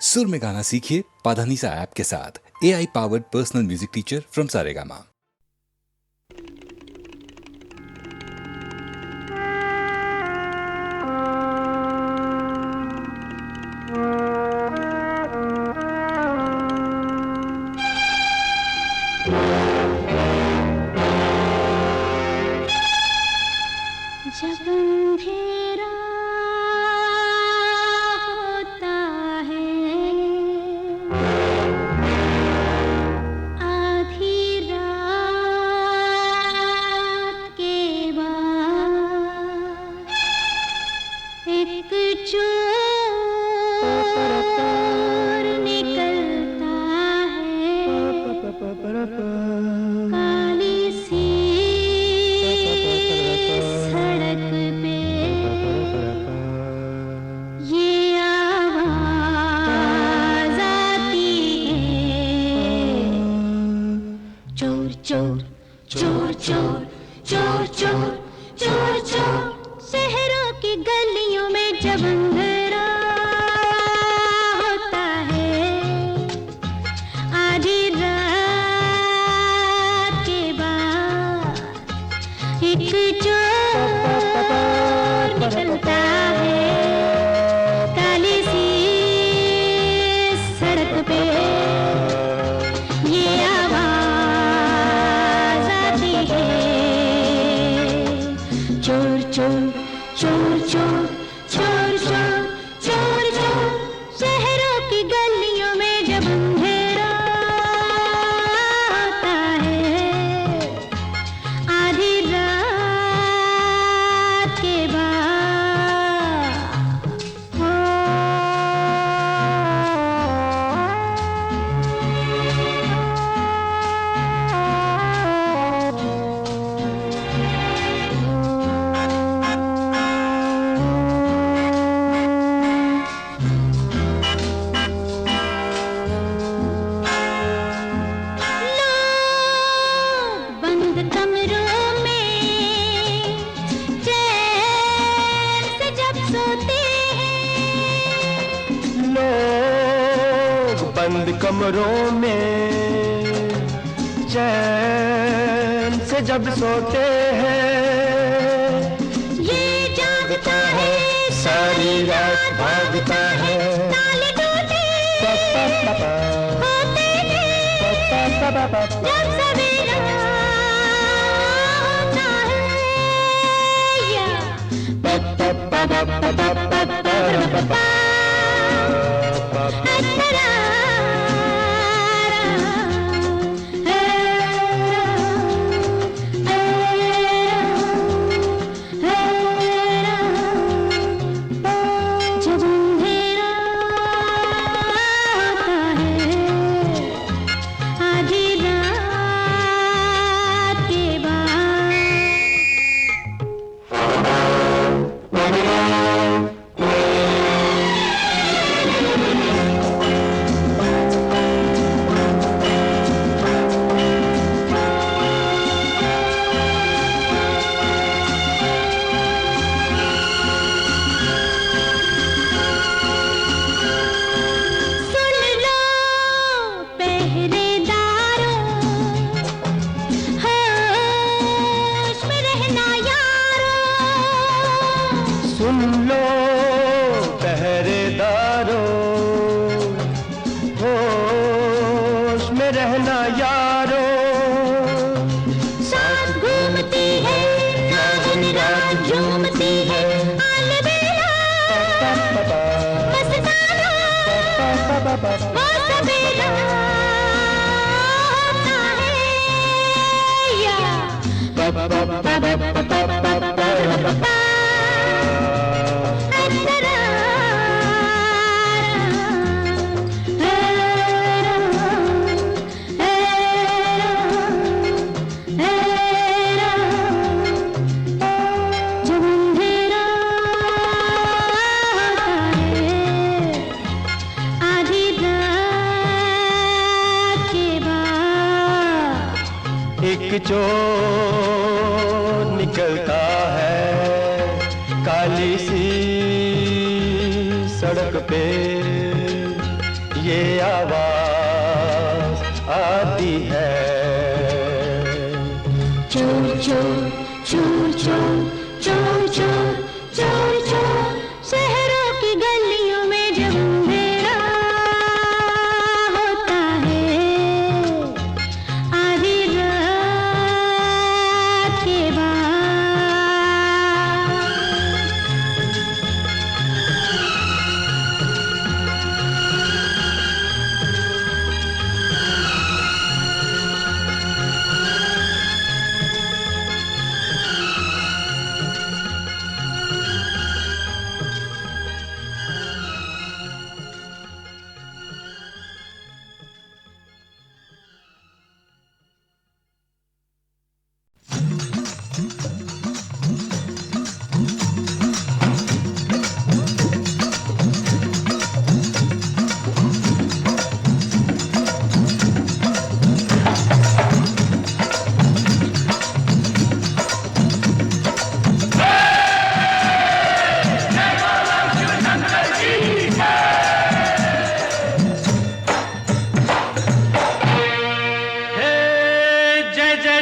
सुर में गाना सीखिए पाधानीसा ऐप के साथ। AI powered personal music teacher from Saregama. जब अंधेरा होता है, आधी रात के बाद एक चोर निकलता है, काली सी सड़क पे ये आवाज आती है, चोर चोर चोर चोर चोर चोर चोर चोर। शहरों की गलियों में जब अंधेरा होता है, आधी रात के बाद एक चोर निकलता है, काली सी सड़क पे ये आवाज आती है, चोर चोर चोर चोर चोर चोर चोर चोर। शहरों की गलियों में जब अंधेरा होता है, आधी रात के बंद कमरों में चैन से जब सोते हैं, लोग बंद कमरों में चैन से जब सोते हैं, ये जागता है सारी रात भागता है, ताले टूटे होते हैं, जब सवेरा होता है, या जब अंधेरा होता है, आधी रात के बाद सुन लो पहरेदारों, होश में रहना यारों, सुन लो पहरेदारों, होश में रहना यारों, साथ घूमती है नागिन रात झूमती है, अलबेला मस्ताना वो सवेरा होता है, या जब अंधेरा होता है, आधी रात के बाद एक चोर निकलता है, काली सी सड़क पे ये आवाज आती है। चोर चोर चोर चोर चोर चोर चोर चोर शहरों की गलियों में जब अंधेरा होता है, आधी रात के बाद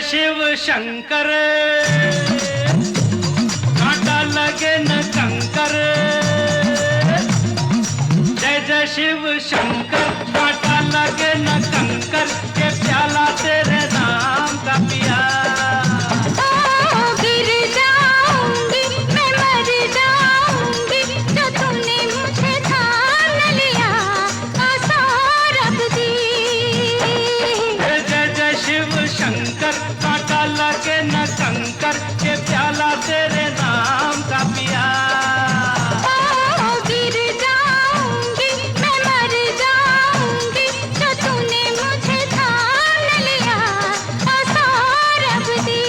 शिव शंकर कांटा लगे न कंकर। जय जय शिव शंकर कांटा लगे न कंकर, ये प्याला तेरे नाम का पिया। गिर जाऊंगी मैं, मर जाऊंगी जो तूने मुझे थाम लिया, आसार दी। जय जय शिव शंकर कांटा लगे न कंकर, ये प्याला तेरे नाम का पिया। गिर जाऊंगी मैं, मर जाऊंगी जो तूने मुझे थाम लिया, आसार दी।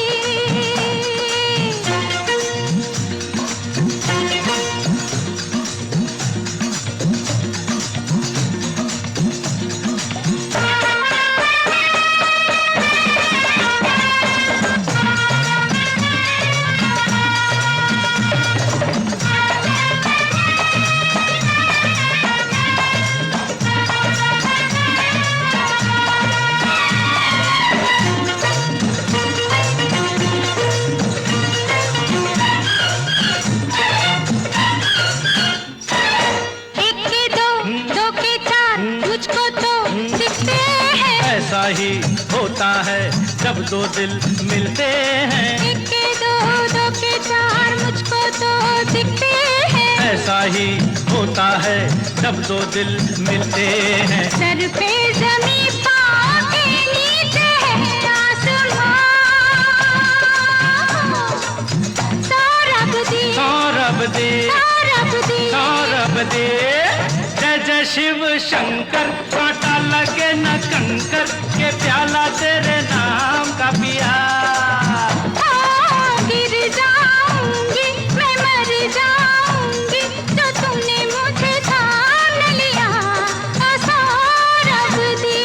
ऐसा ही होता है जब दो दिल मिलते हैं। एक के दो, दो के चार मुझको तो दिखते हैं। ऐसा ही होता है जब दो दिल मिलते हैं। सर पे ज़मीं पाँव के नीचे है आसमां। सौरभ दी, सौरभ दे, सौरभ दी, सौरभ दे। जय जय शिव शंकर कांटा लगे न कंकर, ये प्याला तेरे नाम का पिया। गिर जाऊंगी मैं, मर जाऊंगी जो तूने मुझे थाम लिया, सौरभ दी।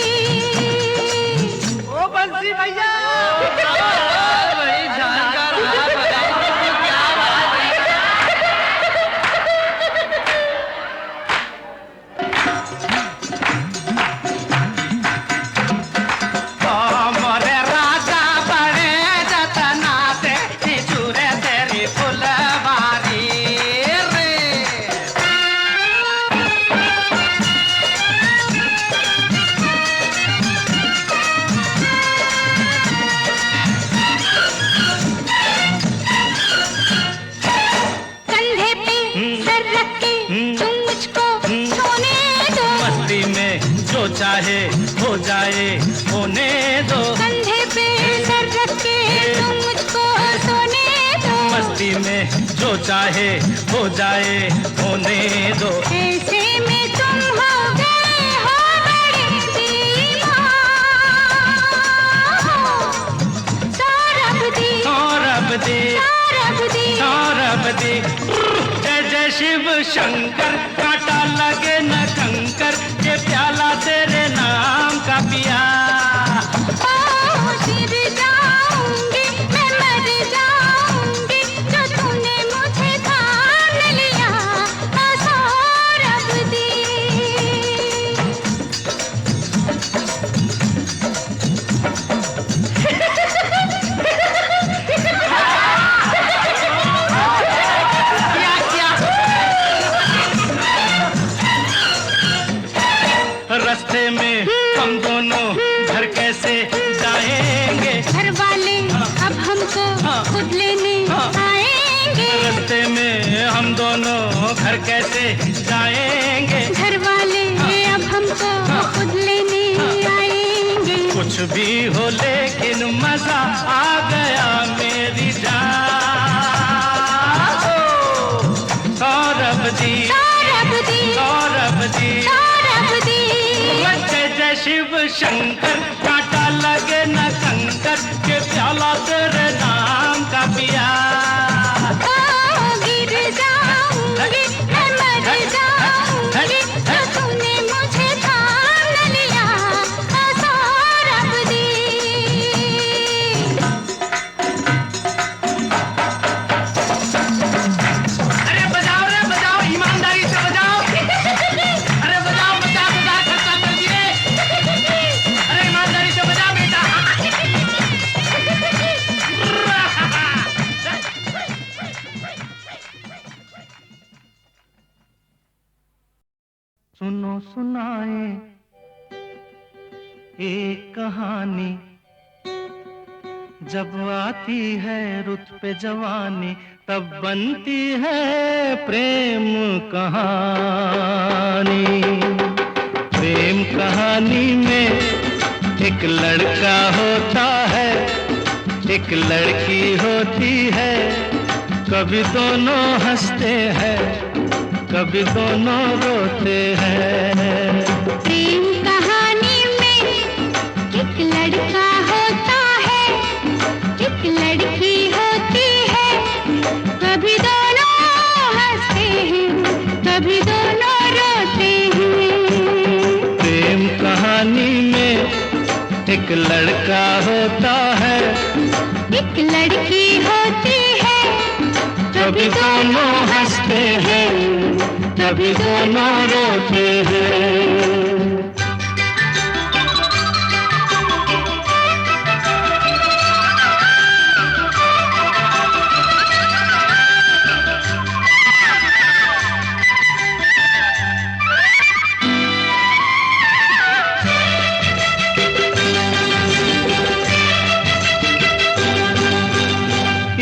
ओ बंसी भैया बड़ी जानकार हाथ बजाई, क्या बात है। मोरे राजा बड़े जतना से निचुरे तेरी फुलवारी रे। कंधे पे सर रख के तुम मुझको सोने दो। मस्ती में जो चाहे हो जाए होने दो। कंधे पे सर रख के तुम मुझको सोने दो। मस्ती में जो चाहे हो जाए होने दो। ऐसे में तुम हो गए हो बड़े दीवान। सौरभ दी, सौरभ दे, सौरभ दी, सौरभ दे। जय जय शिव शंकर कांटा लगे न कंकर, ये प्याला तेरे नाम का पिया। गिर जाऊंगी मैं, मर जाऊंगी जो तूने मुझे थाम लिया, सौरभ रास्ते में हम दोनों घर कैसे जाएंगे? घर वाले अब हमको खुद लेने आएंगे। रास्ते में हम दोनों घर कैसे जाएंगे? घर वाले अब हमको खुद लेने आएंगे। कुछ भी हो लेकिन मजा आ गया मेरी जान। सौरभ जी, सौरभ जी, सौरभ जी, सौरभ जी। जय जय शिव शंकर, कांटा लगे न कंकर, के प्याला तेरे नाम का पिया। गिर जाऊंगी, मैं मर जाऊंगी, तो तूने मुझे थाम लिया। सौरभ जी। अरे बजाओ रे बजाओ, ईमानदारी से बजाओ। अरे बजाओ, बजा बजा खर्चा कर दिए। अरे ईमानदारी से बजा बेटा। सुनो सुनाए एक कहानी, जब आती है रुत पे जवानी, तब बनती है प्रेम कहानी। प्रेम कहानी में एक लड़का होता है, एक लड़की होती है, कभी दोनों हंसते हैं, कभी दोनों रोते हैं। प्रेम कहानी में एक लड़का होता है, एक लड़की होती है, कभी दोनों हंसते हैं, कभी दोनों रोते हैं। प्रेम कहानी में एक लड़का होता है, एक लड़की होती है, कभी दोनों हंसते हैं, कभी दोनों रोते हैं।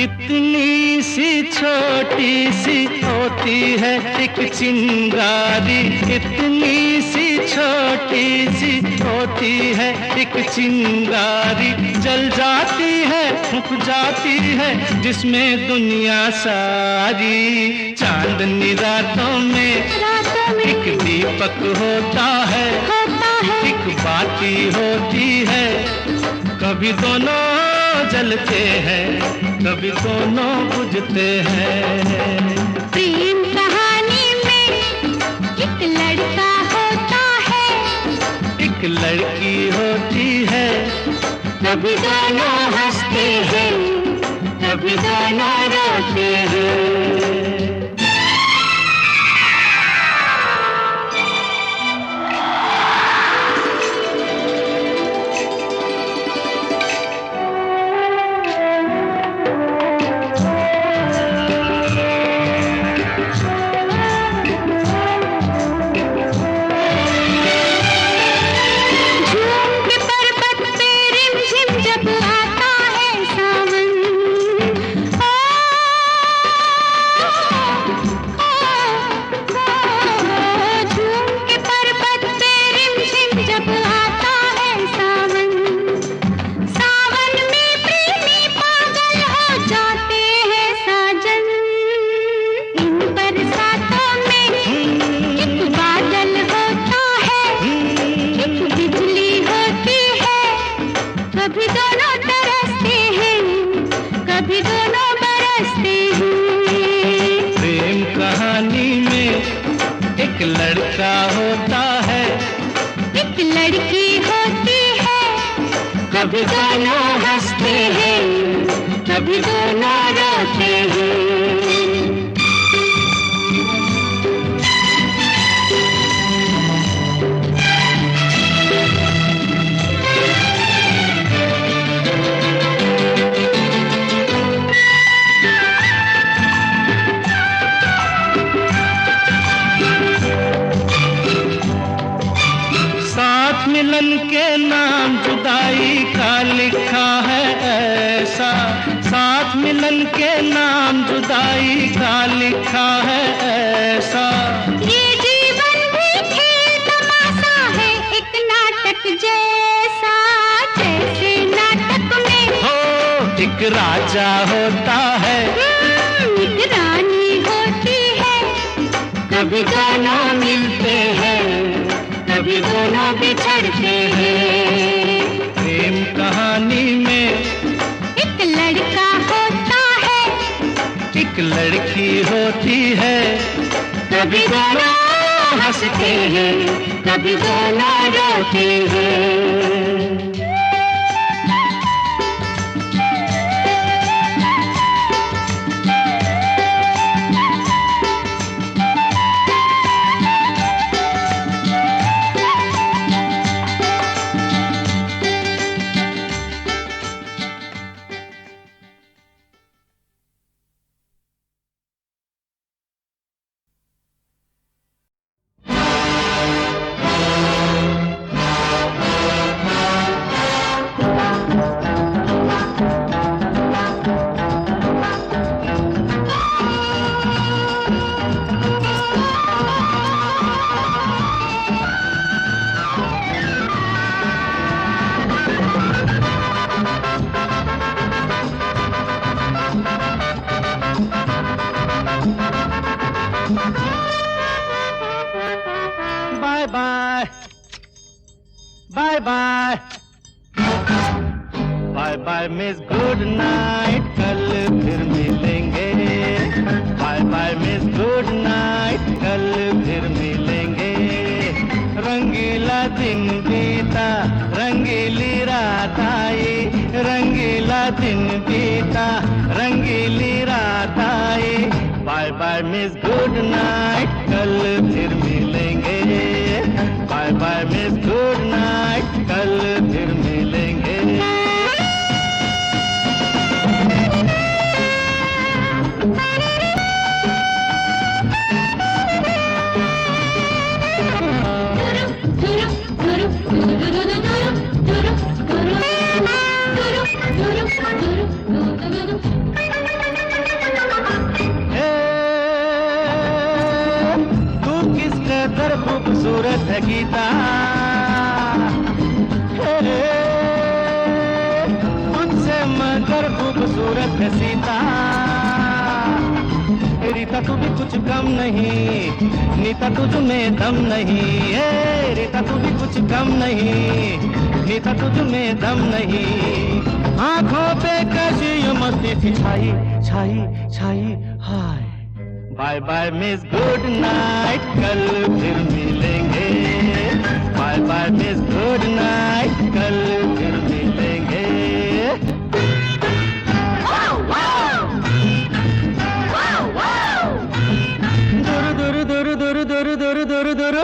इतनी सी छोटी सी होती है एक चिंगारी, इतनी सी छोटी सी होती है एक चिंगारी, जल जाती है फूक जाती है जिसमें दुनिया सारी। चांदनी रातों में एक दीपक होता है, एक बाती होती है, कभी दोनों जलते हैं, कभी दोनों बुझते हैं। प्रेम कहानी में एक लड़का होता है, एक लड़की होती है, कभी दोनों हंसते हैं, कभी दोनों रोते हैं। लड़का होता है, एक लड़की होती है, कभी दोनों हंसते हैं, कभी दोनों रोते हैं। मिलन के नाम जुदाई का लिखा है ऐसा, साथ मिलन के नाम जुदाई का लिखा है ऐसा। ये जीवन भी खेल तमाशा है एक नाटक जैसा, जैसे नाटक में हो एक राजा होता है, एक रानी होती है, कभी दोनों मिलते हैं, कभी दोनों बिछड़ते हैं। प्रेम कहानी में एक लड़का होता है, एक लड़की होती है, कभी दोनों हंसते हैं, कभी दोनों रोते हैं। Bye bye bye bye bye bye miss good night, कल फिर मिलेंगे। Bye bye miss good night, कल फिर मिलेंगे। रंगीला दिन बीता, रंगीली रात आई, रंगीला दिन बीता, रंगीली रात आई। Bye bye miss good night, कल फिर मिलेंगे। Bye bye miss good night, कल फिर मिलेंगे। तू किस कदर खूबसूरत है गीता, तुझसे मगर खूबसूरत है सीता। रीता तू भी कुछ कम नहीं, नीता तुझ में दम नहीं। रीता तू भी कुछ कम नहीं, नीता तुझ में दम नहीं। आंखों पे कैसी ये मस्ती सी छाई छाई छाई हाय। Bye bye miss good night, कल फिर मिलेंगे। Bye bye miss good night, कल फिर मिलेंगे। दुरु दुरु दुरु दुरु दुरु दुरु दुरु।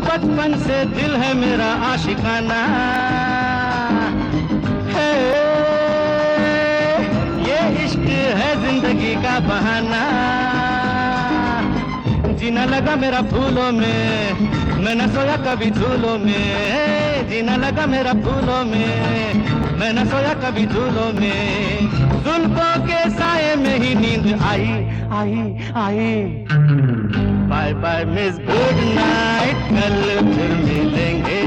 बचपन से दिल है मेरा आशिकाना है, ये इश्क है जिंदगी का बहाना। जीना लगा मेरा फूलों में, मैं न सोया कभी झूलों में। जीना लगा मेरा फूलों में, मैं न सोया कभी झूलों में। जुल्फों के साए में ही नींद आई आई आई। Bye bye miss good night, कल फिर मिलेंगे।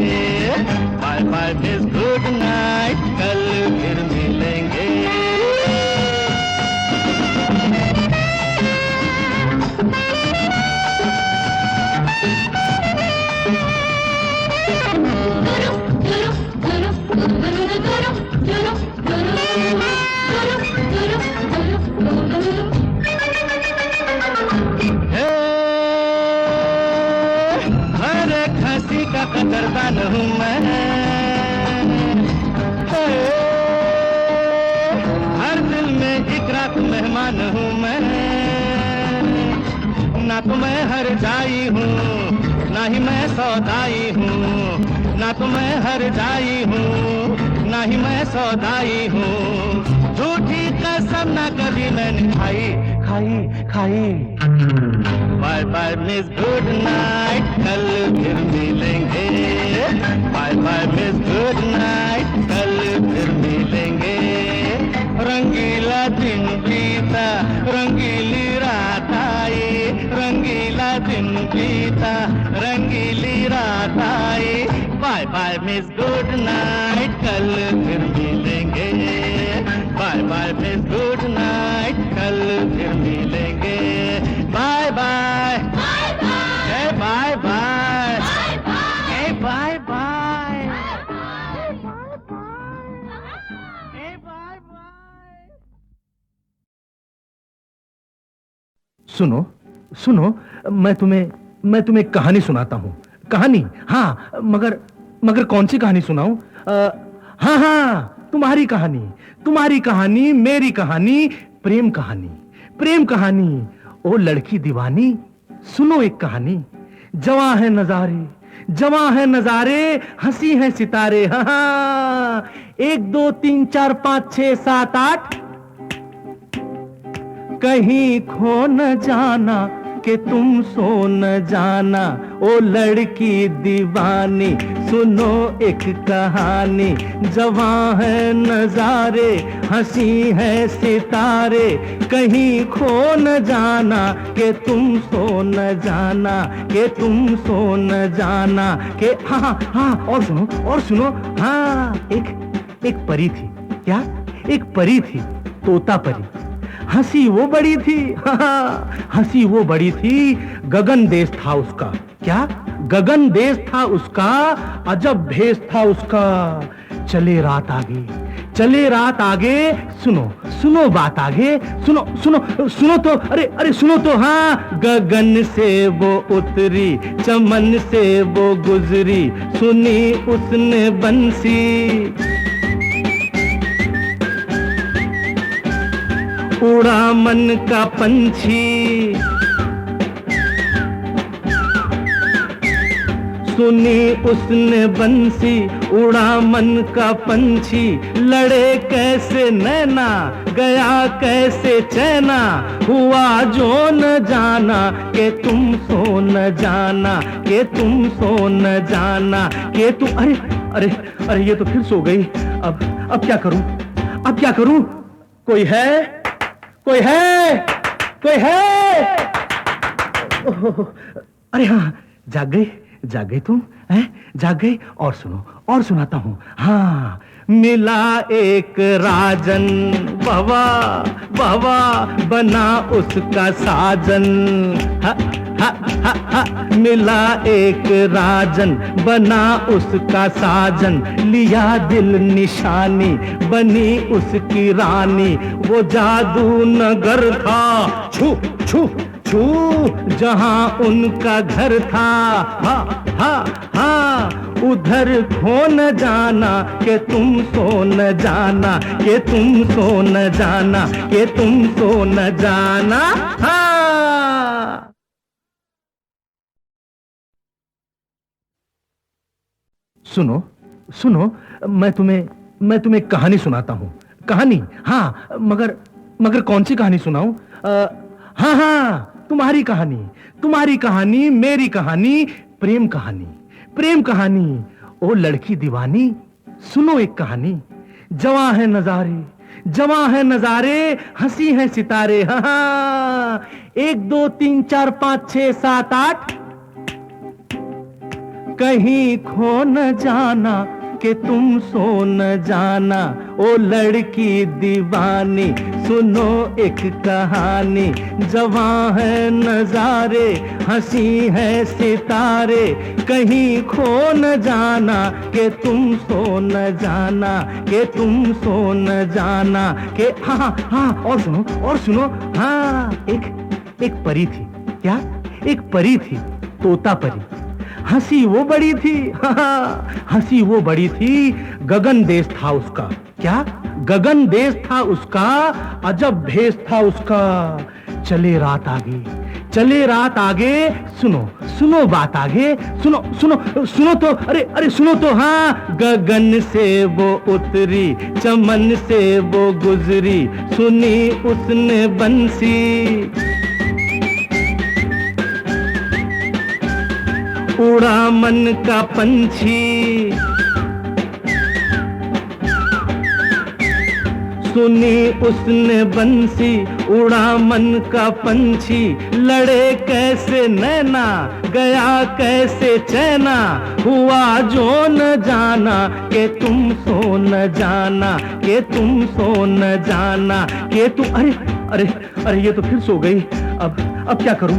Bye bye miss good night, कल फिर मिलेंगे। का कदरदान हूँ मैं, हर दिल में एक रात मेहमान हूँ मैं। ना तो मैं हर जाई हूँ ना ही मैं सौदाई हूँ, ना तो मैं हर जाई हूँ ना ही मैं सौदाई हूँ। झूठी कसम ना कभी मैंने खाई खाई खाई। Bye bye miss good night, कल फिर मिलेंगे। Bye bye miss good night, कल फिर मिलेंगे। रंगीला दिन बीता, रंगीली रात आई, रंगीला दिन बीता, रंगीली रात आई। Bye bye miss good night, कल फिर मिलेंगे। Bye bye miss good night, कल फिर मिलेंगे। Bye bye bye bye bye bye bye bye bye bye. सुनो सुनो, मैं तुम्हें कहानी सुनाता हूँ। कहानी? हाँ, मगर कौन सी कहानी सुनाऊं? हाँ हाँ, तुम्हारी कहानी, मेरी कहानी, प्रेम कहानी, प्रेम कहानी। ओ लड़की दीवानी, सुनो एक कहानी। जवां है नजारे, हंसी है सितारे। हाँ, 1 2 3 4 5 6 7 8। कहीं खो न जाना कि तुम सो न जाना। ओ लड़की दीवानी, सुनो एक कहानी। जवां है नजारे, हंसी है सितारे। कहीं खो न जाना कि तुम सो न जाना, कि तुम सो न जाना। कि हाँ हाँ, और सुनो। हाँ, एक परी थी। क्या? एक परी थी, तोता परी। हंसी वो बड़ी थी, हंसी वो बड़ी थी। गगन देश था उसका। क्या? गगन देश था उसका, अजब भेष था उसका। चले रात आगे, सुनो बात आगे। सुनो तो, अरे सुनो तो। हाँ, गगन से वो उतरी, चमन से वो गुजरी। सुनी उसने बंसी, उड़ा मन का पंछी। सुनी उसने बंसी, उड़ा मन का पंछी। लड़े कैसे नैना, गया कैसे चैना। हुआ जो न जाना कि तुम सो न जाना, कि तुम सो न जाना। कि तुम अरे ये तो फिर सो गई। अब क्या करूं? कोई है? ओह, अरे हाँ, जाग गई तुम हैं? जाग गई। और सुनो, और सुनाता हूँ। हाँ, मिला एक राजन, बाबा बना उसका साजन। मिला एक राजन, बना उसका साजन। लिया दिल निशानी, बनी उसकी रानी। वो जादू नगर था, छू छू छू, जहां उनका घर था। हाँ, उधर खो न जाना कि तुम सो न जाना, कि तुम सो न जाना, कि तुम सो न जाना। हाँ। सुनो, मैं तुम्हें कहानी सुनाता हूँ। कहानी? हाँ, मगर कौन सी कहानी सुनाऊं? हाँ, तुम्हारी कहानी, मेरी कहानी, प्रेम कहानी। ओ लड़की दीवानी, सुनो एक कहानी। जवां है नजारे, हंसी है सितारे। हाँ, 1 2 3 4 5 6 7 8। कहीं खो न जाना कि तुम सो न जाना। ओ लड़की दीवानी, सुनो एक कहानी। जवां है नजारे, हंसी है सितारे। कहीं खो न जाना कि तुम सो न जाना, कि तुम सो न जाना। कि हाँ, और सुनो। हाँ, एक परी थी। क्या? एक परी थी, तोता परी। हंसी वो बड़ी थी, हंसी वो बड़ी थी। गगन देश था उसका। क्या? गगन देश था उसका, अजब भेष था उसका। चले चले रात आगे, सुनो सुनो बात आगे, सुनो सुनो सुनो तो, अरे अरे सुनो तो, हाँ। गगन से वो उतरी, चमन से वो गुजरी, सुनी उसने बंसी, उड़ा मन का पंछी, सुनी उसने बंसी, उड़ा मन का पंछी, लड़े कैसे नैना, गया कैसे चैना, हुआ जो न जाना कि तुम सो न जाना, कि तुम सो न जाना, कि तुम, अरे अरे अरे ये तो फिर सो गई। अब क्या करूं,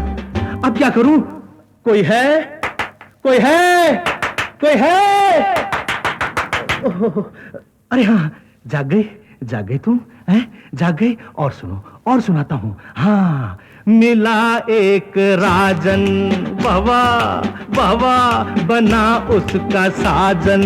अब क्या करूं? कोई है, कोई है, कोई है? ओह, अरे हाँ, जाग गई तुम, हैं? जाग गई। और सुनो, और सुनाता हूं। हाँ, मिला एक राजन, बाबा बाबा, बना उसका साजन।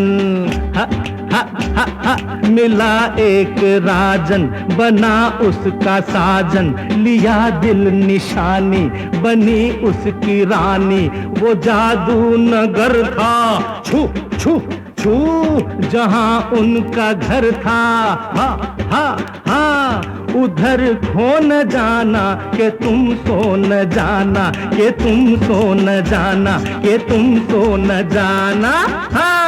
हा, हा, हा, हा, मिला एक राजन, बना उसका साजन, लिया दिल निशानी, बनी उसकी रानी, वो जादू नगर था, छू छू छू, जहां उनका घर था। हा हा हा, उधर खो न जाना कि तुम सो न जाना, कि तुम सो न जाना, कि तुम सो न जाना। हाँ।